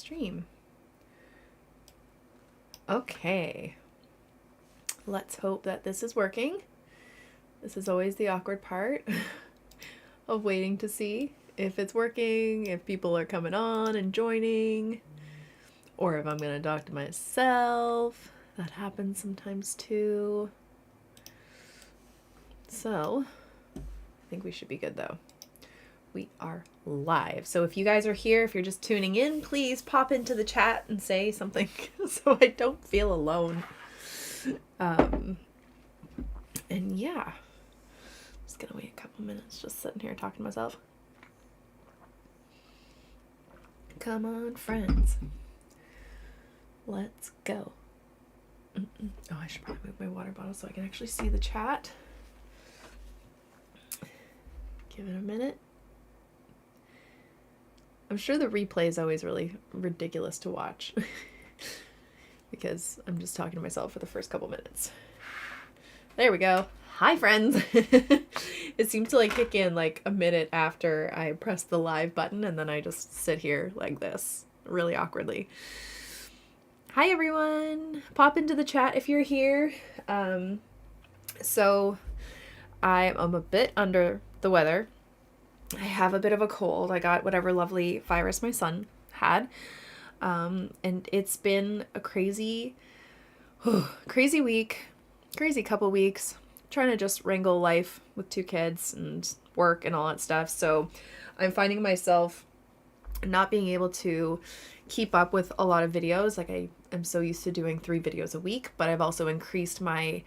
stream. Okay. Let's hope that this is working. This is always the awkward part of waiting to see if it's working, if people are coming on and joining, or if I'm going to talk to myself. That happens sometimes too. So, I think we should be good though. We are live. So if you guys are here, if you're just tuning in, please pop into the chat and say something so I don't feel alone. And yeah, I'm just gonna wait a couple minutes, just sitting here talking to myself. Come on, friends. Let's go. Oh, I should probably move my water bottle so I can actually see the chat. Give it a minute. I'm sure the replay is always really ridiculous to watch because I'm just talking to myself for the first couple minutes. There we go. Hi, friends. It seemed to like kick in like a minute after I pressed the live button, and then I just sit here like this really awkwardly. Hi, everyone. Pop into the chat if you're here. So I'm a bit under the weather. I have a bit of a cold. I got whatever lovely virus my son had. And it's been a crazy week, crazy couple weeks, trying to just wrangle life with 2 kids and work and all that stuff. So I'm finding myself not being able to keep up with a lot of videos. Like I am so used to doing 3 videos a week, but I've also increased my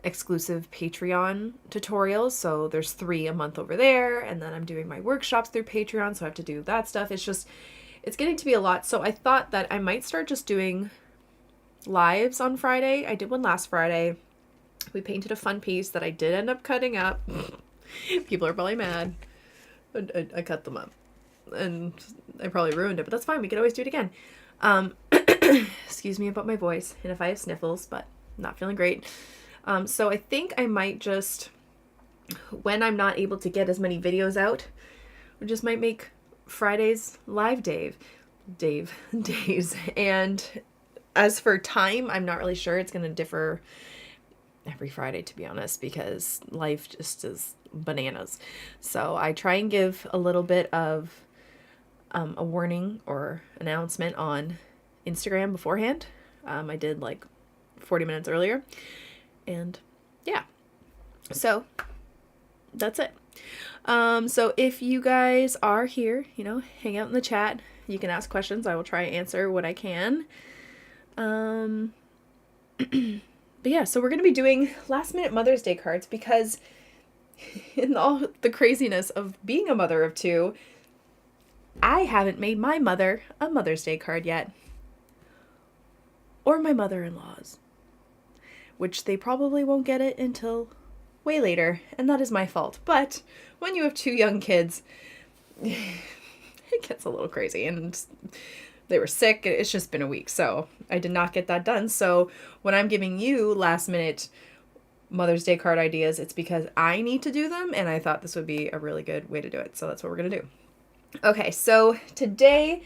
exclusive Patreon tutorials. So there's 3 a month over there. And then I'm doing my workshops through Patreon. So I have to do that stuff. It's getting to be a lot. So I thought that I might start just doing lives on Friday. I did one last Friday. We painted a fun piece that I did end up cutting up. People are probably mad. I cut them up and I probably ruined it, but that's fine. We could always do it again. Excuse me about my voice and if I have sniffles, but I'm not feeling great. So I think I might just, when I'm not able to get as many videos out, we just might make Fridays live days. And as for time, I'm not really sure. It's going to differ every Friday, to be honest, because life just is bananas. So I try and give a little bit of a warning or announcement on Instagram beforehand. I did like 40 minutes earlier. And yeah, so that's it. So if you guys are here, hang out in the chat, you can ask questions. I will try and answer what I can. But yeah, so we're going to be doing last minute Mother's Day cards because in all the craziness of being a mother of 2, I haven't made my mother a Mother's Day card yet. Or my mother-in-law's. Which they probably won't get it until way later, and that is my fault. But when you have 2 young kids, it gets a little crazy, and they were sick. It's just been a week, so I did not get that done. So when I'm giving you last minute Mother's Day card ideas, it's because I need to do them, and I thought this would be a really good way to do it. So that's what we're going to do. Okay, so today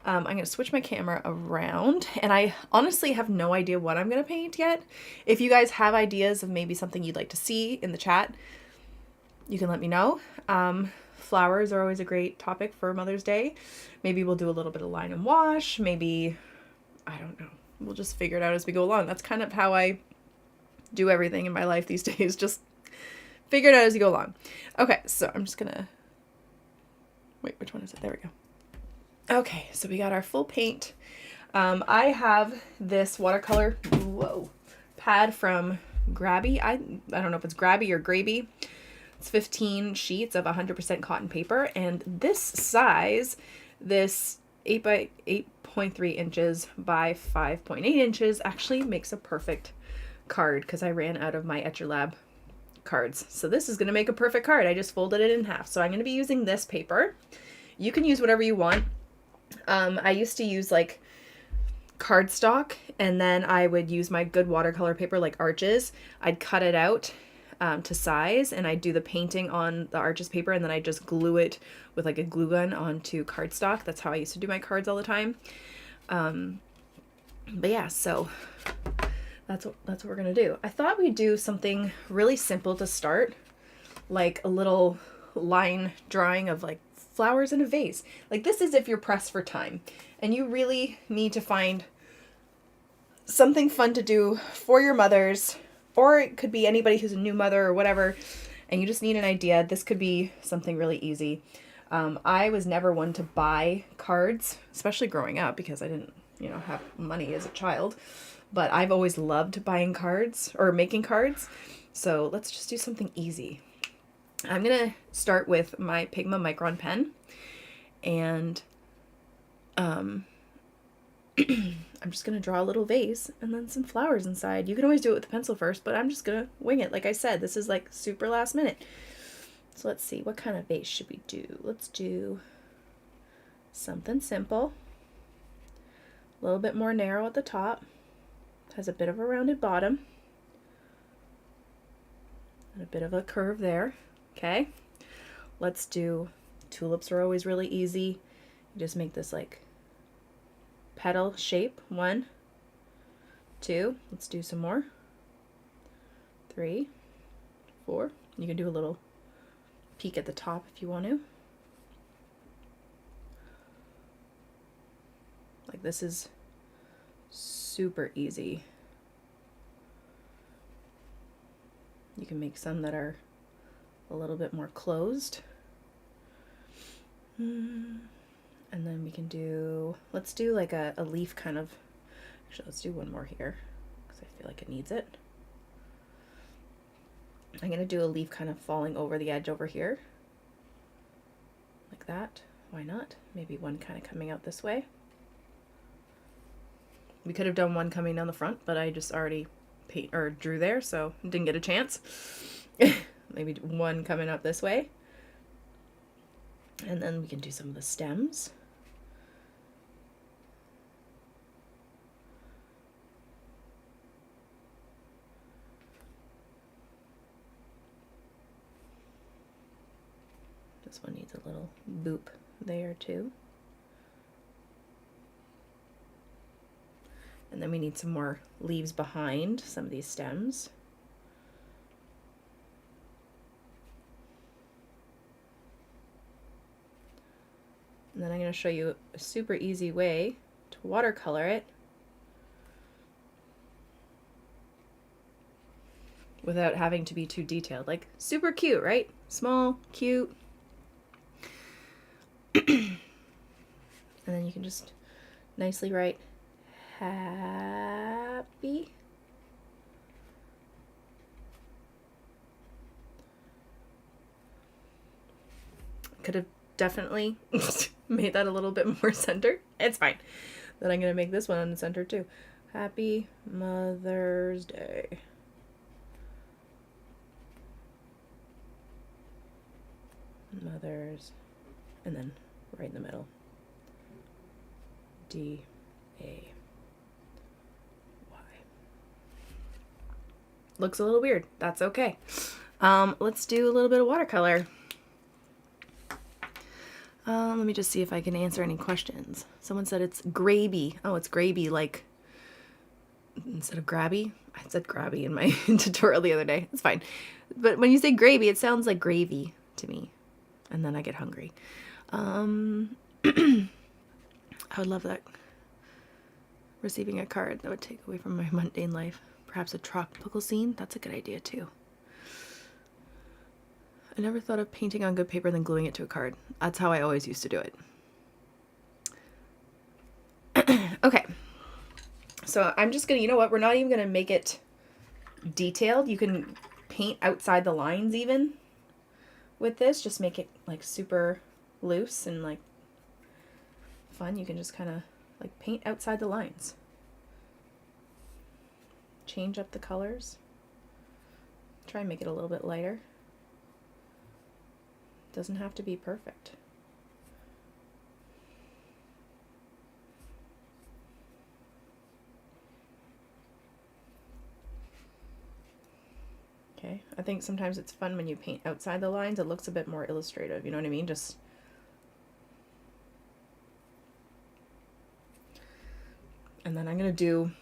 I'm going to switch my camera around, and I honestly have no idea what I'm going to paint yet. If you guys have ideas of maybe something you'd like to see in the chat, you can let me know. Flowers are always a great topic for Mother's Day. Maybe we'll do a little bit of line and wash. Maybe, I don't know. We'll just figure it out as we go along. That's kind of how I do everything in my life these days. Just figure it out as you go along. Okay, so I'm just going to... Wait, which one is it? There we go. Okay, so we got our full paint. I have this watercolor pad from Grabby. I don't know if it's Grabby or Graby. It's 15 sheets of 100% cotton paper, and this size, this 8 by 8.3 inches by 5.8 inches actually makes a perfect card because I ran out of my Etcher Lab cards. So this is going to make a perfect card. I just folded it in half. So I'm going to be using this paper. You can use whatever you want. I used to use like cardstock, and then I would use my good watercolor paper like Arches. I'd cut it out to size, and I'd do the painting on the Arches paper, and then I'd just glue it with like a glue gun onto cardstock. That's how I used to do my cards all the time. But yeah, so that's what we're gonna do. I thought we'd do something really simple to start, like a little line drawing of like flowers in a vase. Like this is if you're pressed for time and you really need to find something fun to do for your mothers, or it could be anybody who's a new mother or whatever, and you just need an idea. This could be something really easy. I was never one to buy cards, especially growing up, because I didn't, have money as a child. But I've always loved buying cards or making cards. So let's just do something easy. I'm going to start with my Pigma Micron pen. And I'm just going to draw a little vase and then some flowers inside. You can always do it with the pencil first, but I'm just going to wing it. Like I said, this is like super last minute. So let's see, what kind of vase should we do? Let's do something simple. A little bit more narrow at the top. Has a bit of a rounded bottom. And a bit of a curve there. Okay. Let's do, tulips are always really easy. You just make this like petal shape. 1, 2. Let's do some more. 3, 4. You can do a little peek at the top if you want to. Like this is super easy. You can make some that are a little bit more closed. And then we can do, let's do like a leaf kind of, actually let's do one more here because I feel like it needs it. I'm going to do a leaf kind of falling over the edge over here. Like that. Why not? Maybe one kind of coming out this way. We could have done one coming down the front, but I just already drew there, so didn't get a chance. Maybe one coming up this way. And then we can do some of the stems. This one needs a little boop there too. And then we need some more leaves behind some of these stems. And then I'm going to show you a super easy way to watercolor it without having to be too detailed. Like super cute, right? Small, cute. And then you can just nicely write happy. Could have definitely made that a little bit more centered. It's fine. Then I'm going to make this one on center too. Happy Mother's Day. Mothers. And then right in the middle. D-A. Looks a little weird. That's okay. Let's do a little bit of watercolor. Let me just see if I can answer any questions. Someone said it's graby. Oh, it's graby, like instead of grabby. I said grabby in my tutorial the other day. It's fine. But when you say gravy, it sounds like gravy to me. And then I get hungry. I would love that. Receiving a card that would take away from my mundane life. Perhaps a tropical scene? That's a good idea too. I never thought of painting on good paper then gluing it to a card. That's how I always used to do it. Okay. So I'm just gonna, you know what? We're not even gonna make it detailed. You can paint outside the lines even with this. Just make it like super loose and like fun. You can just kind of like paint outside the lines. Change up the colors. Try and make it a little bit lighter. Doesn't have to be perfect. Okay, I think sometimes it's fun when you paint outside the lines. It looks a bit more illustrative, you know what I mean? Just And then I'm going to do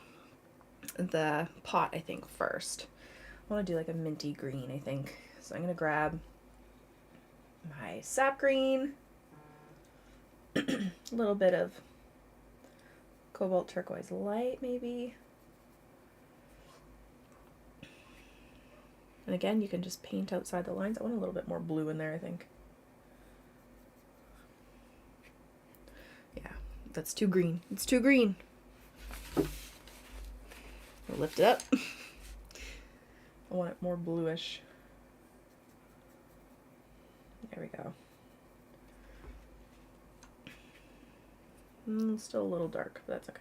the pot, I think, first. I want to do like a minty green, I think. So I'm going to grab my sap green, a little bit of cobalt turquoise light, maybe. And again, you can just paint outside the lines. I want a little bit more blue in there, I think. Yeah, that's too green. It's too green. I'll lift it up. I want it more bluish. There we go. Still a little dark, but that's okay.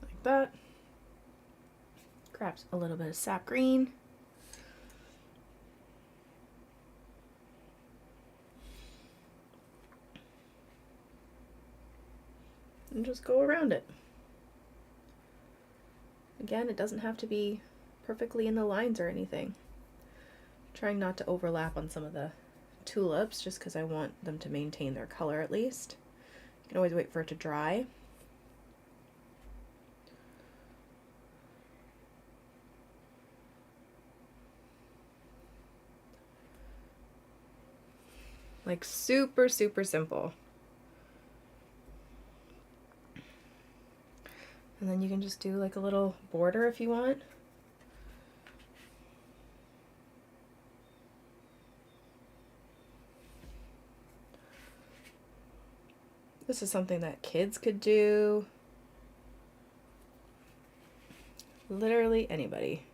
Like that. Grab a little bit of sap green. And just go around it. Again, it doesn't have to be perfectly in the lines or anything. I'm trying not to overlap on some of the tulips just because I want them to maintain their color at least. You can always wait for it to dry. Like super, super simple. And then you can just do like a little border if you want. This is something that kids could do. Literally anybody.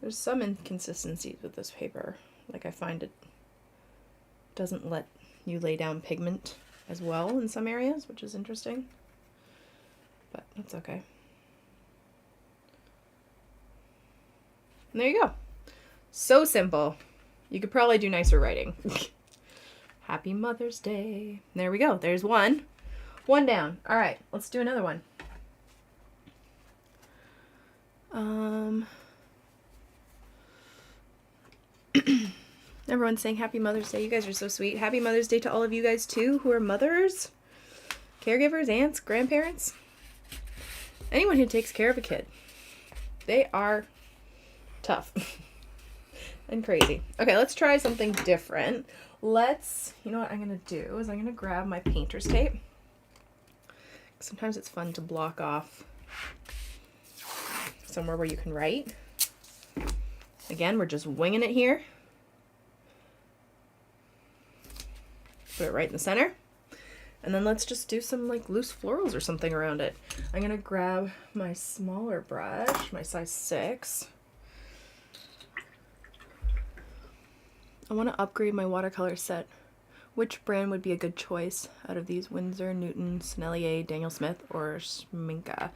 There's some inconsistencies with this paper. Like I find it doesn't let you lay down pigment as well in some areas, which is interesting. But that's okay. And there you go. So simple. You could probably do nicer writing. Happy Mother's Day. There we go. There's one. One down. All right, let's do another one. Everyone's saying Happy Mother's Day. You guys are so sweet. Happy Mother's Day to all of you guys too who are mothers, caregivers, aunts, grandparents. Anyone who takes care of a kid. They are tough and crazy. Okay, let's try something different. You know what I'm going to do is I'm going to grab my painter's tape. Sometimes it's fun to block off somewhere where you can write. Again, we're just winging it here. Put it right in the center. And then let's just do some like loose florals or something around it. I'm going to grab my smaller brush, my size 6. I want to upgrade my watercolor set. Which brand would be a good choice out of these? Winsor, Newton, Sennelier, Daniel Smith, or Schminke?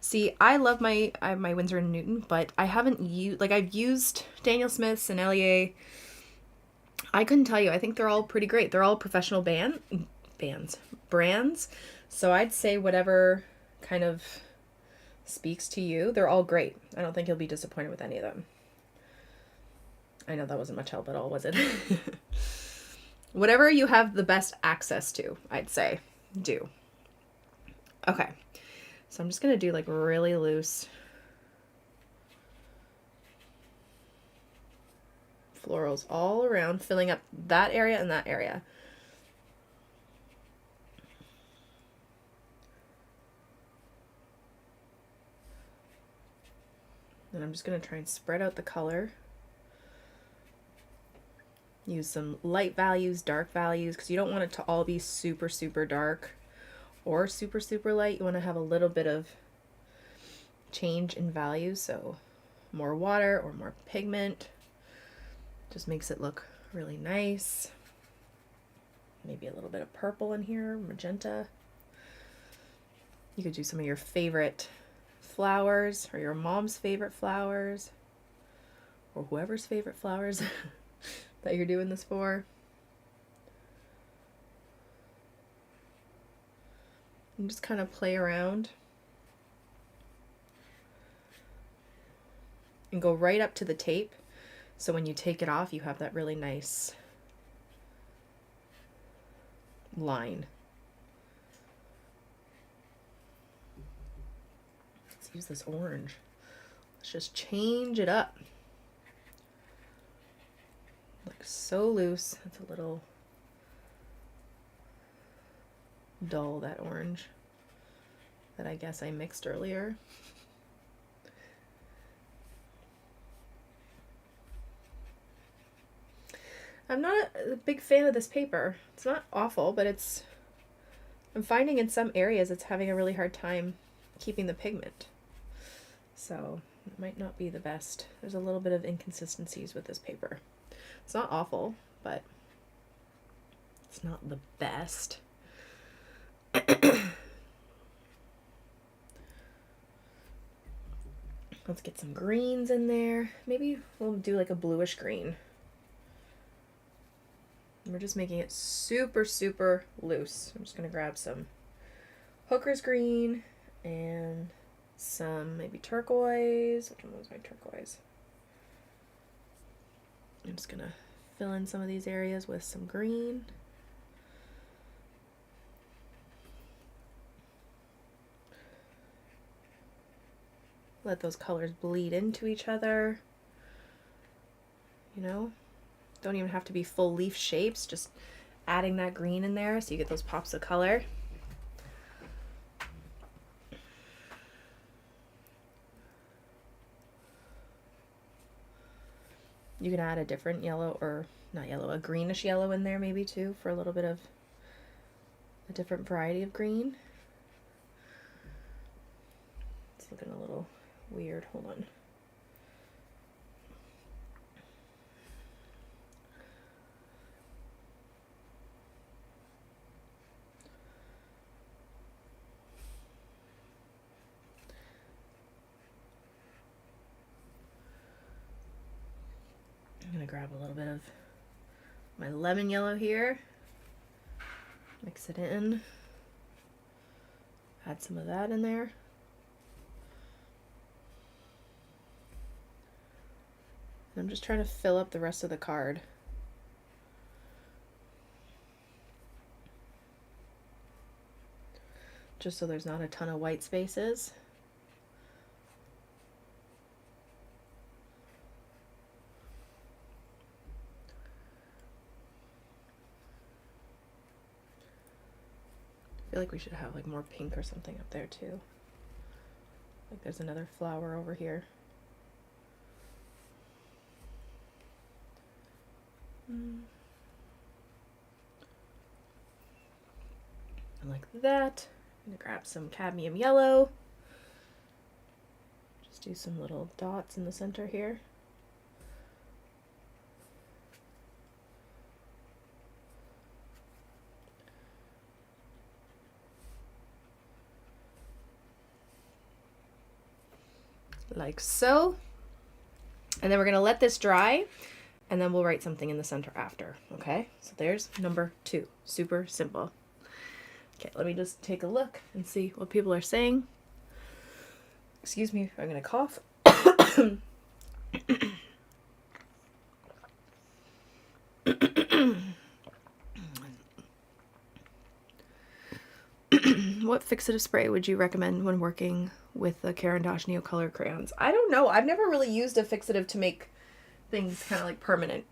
See, I love my Winsor and Newton, but I haven't used, like I've used Daniel Smith, Sennelier. I couldn't tell you. I think they're all pretty great. They're all professional brands. So I'd say whatever kind of speaks to you. They're all great. I don't think you'll be disappointed with any of them. I know that wasn't much help at all, was it? Whatever you have the best access to, I'd say, do. Okay. So I'm just going to do like really loose florals all around, filling up that area and that area. And I'm just going to try and spread out the color. Use some light values, dark values, because you don't want it to all be super, super dark or super, super light. You want to have a little bit of change in values, so more water or more pigment just makes it look really nice. Maybe a little bit of purple in here, magenta. You could do some of your favorite flowers or your mom's favorite flowers or whoever's favorite flowers that you're doing this for. And just kind of play around and go right up to the tape, so when you take it off you have that really nice line. Let's use this orange. Let's just change it up. Looks so loose. It's a little dull, that orange that I guess I mixed earlier. I'm not a big fan of this paper. It's not awful, but I'm finding in some areas it's having a really hard time keeping the pigment. So it might not be the best. There's a little bit of inconsistencies with this paper. It's not awful, but it's not the best. Let's get some greens in there. Maybe we'll do like a bluish green. We're just making it super, super loose. I'm just going to grab some hooker's green and some maybe turquoise. Which one was my turquoise? I'm just going to fill in some of these areas with some green. Let those colors bleed into each other. You know? Don't even have to be full leaf shapes, just adding that green in there so you get those pops of color. You can add a different yellow, or not yellow, a greenish yellow in there maybe too, for a little bit of a different variety of green. It's looking a little weird. Hold on. I'm going to grab a little bit of my lemon yellow here, mix it in, add some of that in there. And I'm just trying to fill up the rest of the card. Just so there's not a ton of white spaces. I feel like we should have like more pink or something up there too. Like there's another flower over here. Like that. I'm gonna grab some cadmium yellow. Just do some little dots in the center here. Like so. And then we're going to let this dry, and then we'll write something in the center after. Okay, so there's number 2. Super simple. Okay, let me just take a look and see what people are saying. Excuse me, I'm going to cough. What fixative spray would you recommend when working with the Caran d'Ache Neocolor crayons? I don't know. I've never really used a fixative to make things kind of like permanent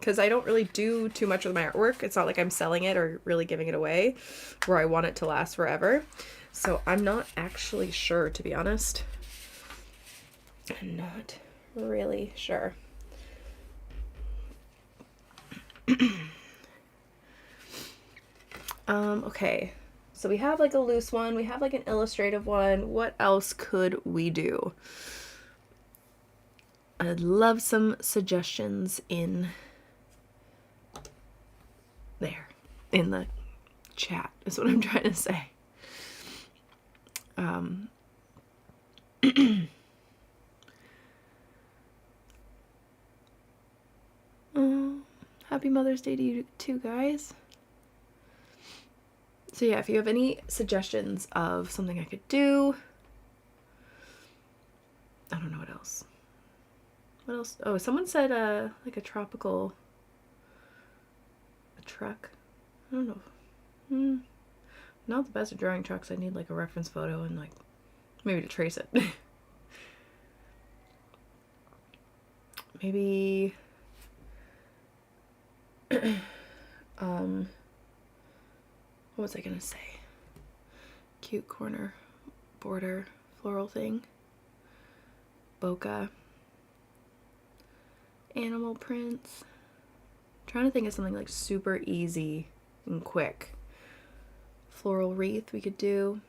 because I don't really do too much with my artwork. It's not like I'm selling it or really giving it away where I want it to last forever. So I'm not actually sure, to be honest. I'm not really sure. Okay. So we have like a loose one, we have like an illustrative one. What else could we do? I'd love some suggestions in there, in the chat, is what I'm trying to say. Happy Mother's Day to you too, guys. So yeah, if you have any suggestions of something I could do, I don't know what else. What else? Oh, someone said like a tropical, a truck. I don't know. Not the best at drawing trucks. I need like a reference photo and like maybe to trace it. Maybe what was I gonna say? Cute corner border floral thing. Bokeh. Animal prints. I'm trying to think of something like super easy and quick. Floral wreath we could do.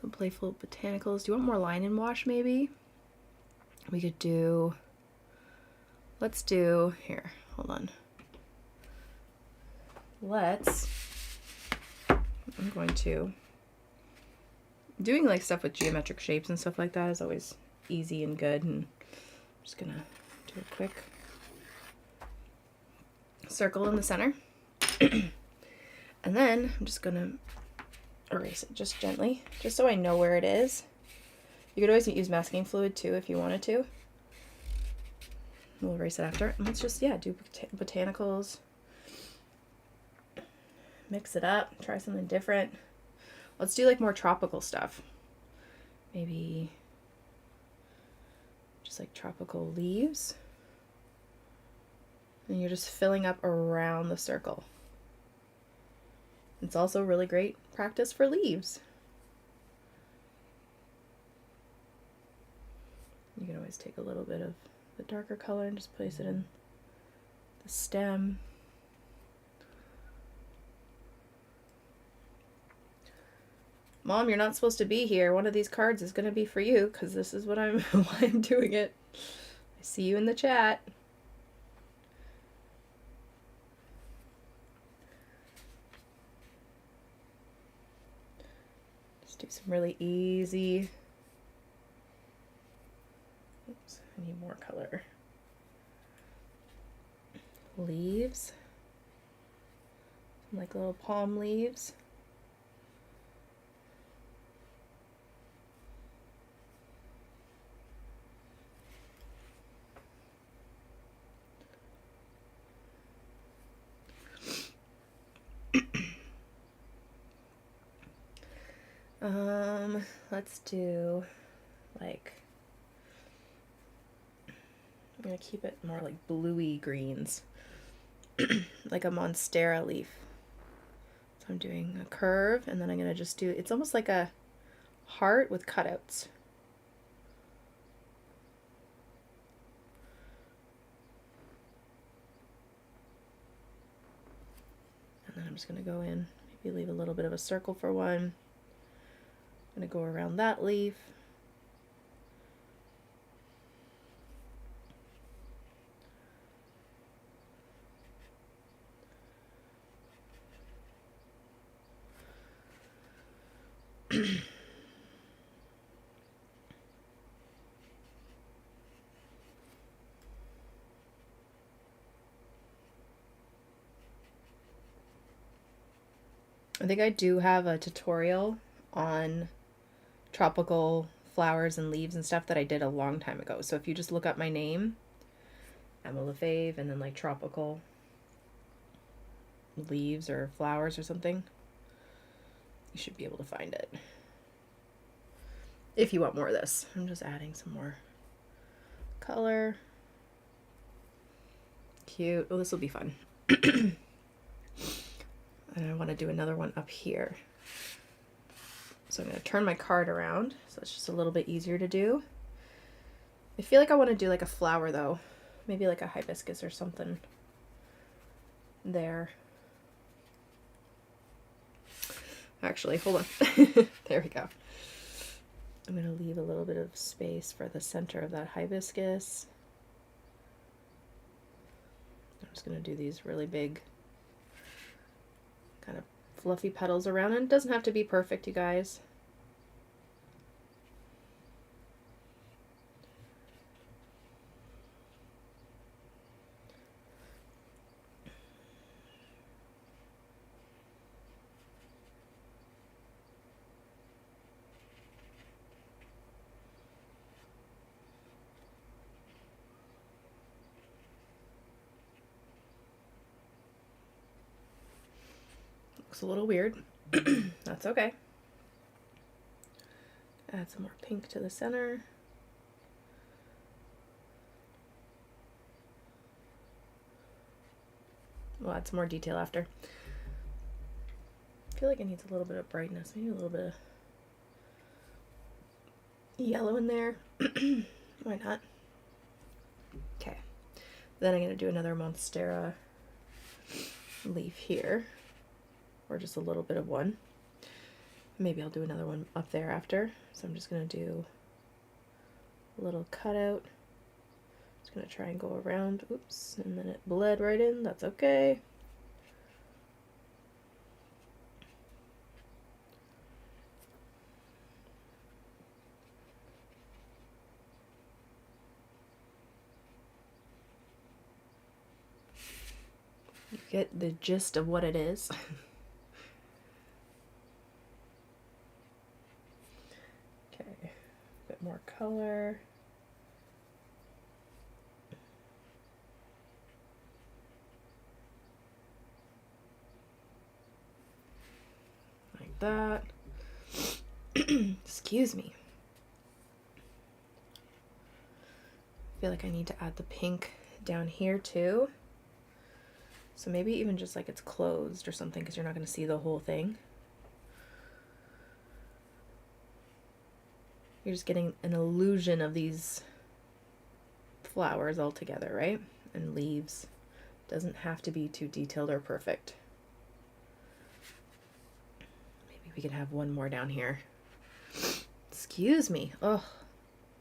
Some playful botanicals. Do you want more line and wash maybe? We could do, let's do, here, hold on. I'm going to, doing like stuff with geometric shapes and stuff like that is always easy and good, and I'm just gonna do a quick circle in the center. And then I'm just gonna erase it just gently, just so I know where it is. You could always use masking fluid too if you wanted to. We'll erase it after. And let's just, yeah, do botanicals. Mix it up, try something different. Let's do like more tropical stuff. Maybe just like tropical leaves. And you're just filling up around the circle. It's also really great practice for leaves. You can always take a little bit of the darker color and just place it in the stem. Mom, you're not supposed to be here. One of these cards is going to be for you because this is what why I'm doing it. I see you in the chat. Just do some really easy. Oops, I need more color. Leaves. Some like little palm leaves. Let's do like, I'm gonna keep it more like bluey greens, like a monstera leaf. So I'm doing a curve, and then I'm gonna just do, it's almost like a heart with cutouts. And then I'm just gonna go in, maybe leave a little bit of a circle for one. I'm going to go around that leaf. I think I do have a tutorial on tropical flowers and leaves and stuff that I did a long time ago. So if you just look up my name, Emma LaFave, and then like tropical leaves or flowers or something, you should be able to find it. If you want more of this, I'm just adding some more color. Cute. Oh, this will be fun. And I want to do another one up here. So I'm going to turn my card around, so it's just a little bit easier to do. I feel like I want to do like a flower though. Maybe like a hibiscus or something. there. Actually, hold on. There we go. I'm going to leave a little bit of space for the center of that hibiscus. I'm just going to do these really big kind of fluffy petals around it. It doesn't have to be perfect, you guys. Looks a little weird. That's okay. Add some more pink to the center. We'll add some more detail after. I feel like it needs a little bit of brightness. Maybe a little bit of yellow in there. Why not? Okay. Then I'm going to do another Monstera leaf here. Or just a little bit of one. Maybe I'll do another one up there after. So I'm just going to do a little cutout. Just going to try and go around. Oops, and then it bled right in. That's okay. You get the gist of what it is. More color. Like that. Excuse me. I feel like I need to add the pink down here too. So maybe even just like it's closed or something, because you're not going to see the whole thing. You're just getting an illusion of these flowers all together, right? And leaves. Doesn't have to be too detailed or perfect. Maybe we could have one more down here. Excuse me. Oh,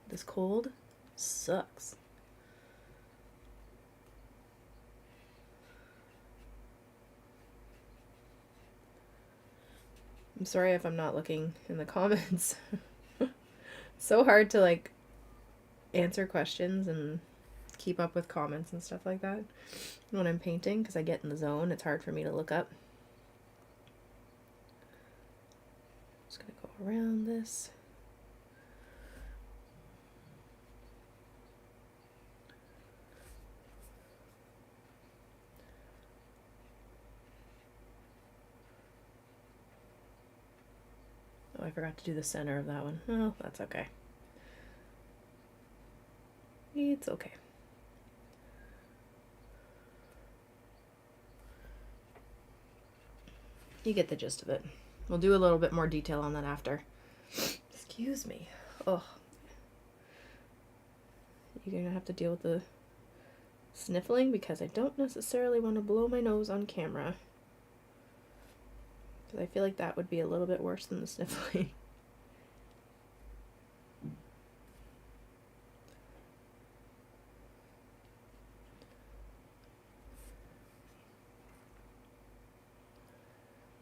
this cold sucks. I'm sorry if I'm not looking in the comments. So hard to like answer questions and keep up with comments and stuff like that when I'm painting, because I get in the zone. It's hard for me to look up. Just gonna go around this. Oh, I forgot to do the center of that one. Oh, that's okay. It's okay. You get the gist of it. We'll do a little bit more detail on that after. Excuse me. Oh. You're gonna have to deal with the sniffling, because I don't necessarily want to blow my nose on camera. Because I feel like that would be a little bit worse than the sniffling.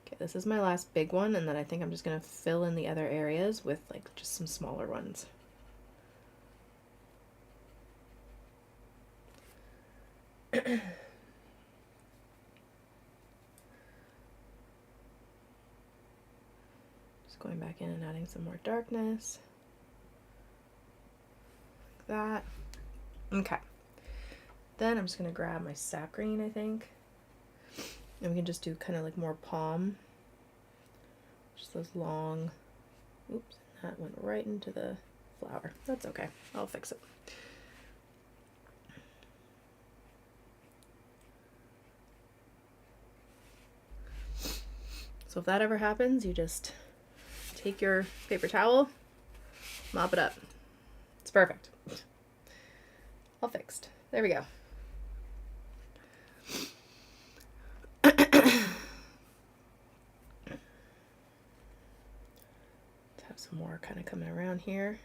Okay, this is my last big one, and then I think I'm just going to fill in the other areas with like just some smaller ones. Going back in and adding some more darkness. Like that. Okay. Then I'm just going to grab my sap green, I think. And we can just do kind of like more palm. Just those long... Oops, that went right into the flower. That's okay. I'll fix it. So if that ever happens, you just take your paper towel, mop it up. It's perfect. All fixed. There we go. have some more kind of coming around here.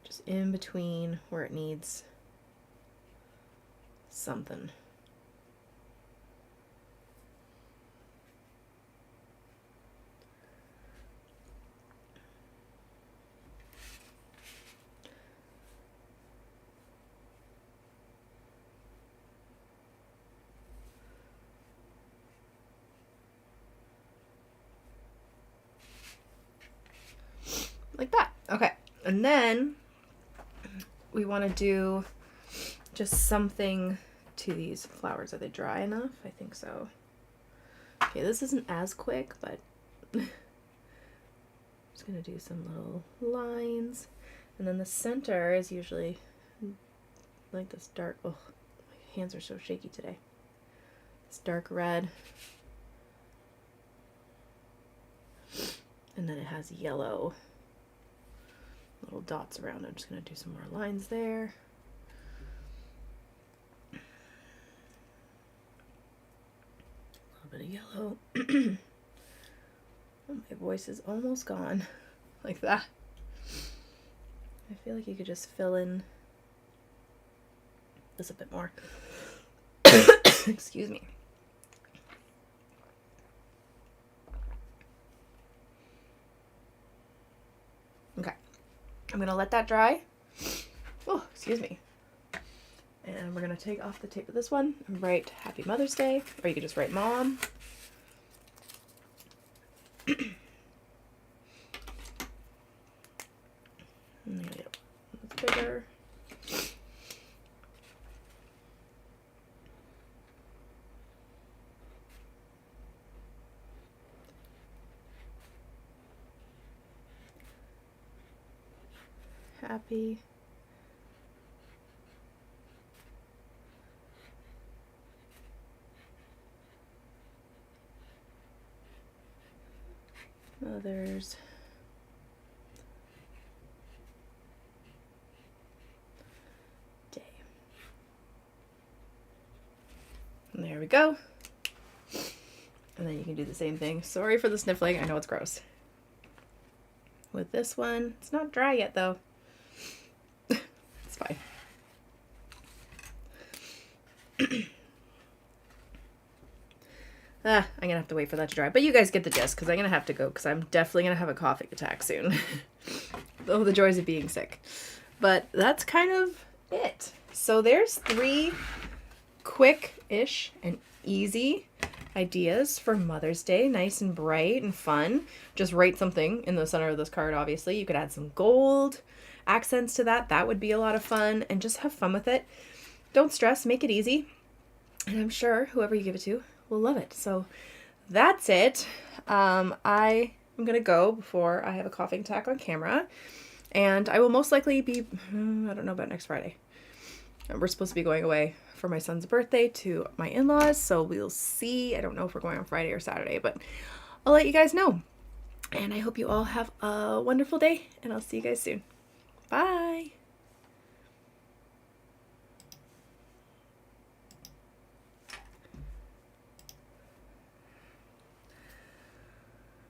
Just in between where it needs something. Like that. Okay. And then we want to do just something to these flowers. Are they dry enough? I think so. Okay, this isn't as quick, but I'm just going to do some little lines. And then the center is usually like this dark, oh, my hands are so shaky today. This dark red. And then it has yellow little dots around it. I'm just going to do some more lines there. A little bit of yellow. Oh, my voice is almost gone. Like that. I feel like you could just fill in this a bit more. Excuse me. Okay. I'm going to let that dry. Oh, excuse me. And we're going to take off the tape of this one and write Happy Mother's Day, or you could just write Mom. It's bigger. Happy Mother's Day. And there we go. And then you can do the same thing. Sorry for the sniffling. I know it's gross. With this one, it's not dry yet though. It's fine. I'm gonna have to wait for that to dry, but you guys get the gist because I'm gonna have to go because I'm definitely gonna have a coughing attack soon. Oh, the joys of being sick. But that's kind of it. So there's 3 quick-ish and easy ideas for Mother's Day. Nice and bright and fun. Just write something in the center of this card, obviously. You could add some gold accents to that. That would be a lot of fun. And just have fun with it. Don't stress. Make it easy. And I'm sure whoever you give it to will love it. So that's it. I am going to go before I have a coughing attack on camera. And I will most likely be, I don't know about next Friday. We're supposed to be going away for my son's birthday to my in-laws, so we'll see. I don't know if we're going on Friday or Saturday, but I'll let you guys know. And I hope you all have a wonderful day, and I'll see you guys soon. Bye!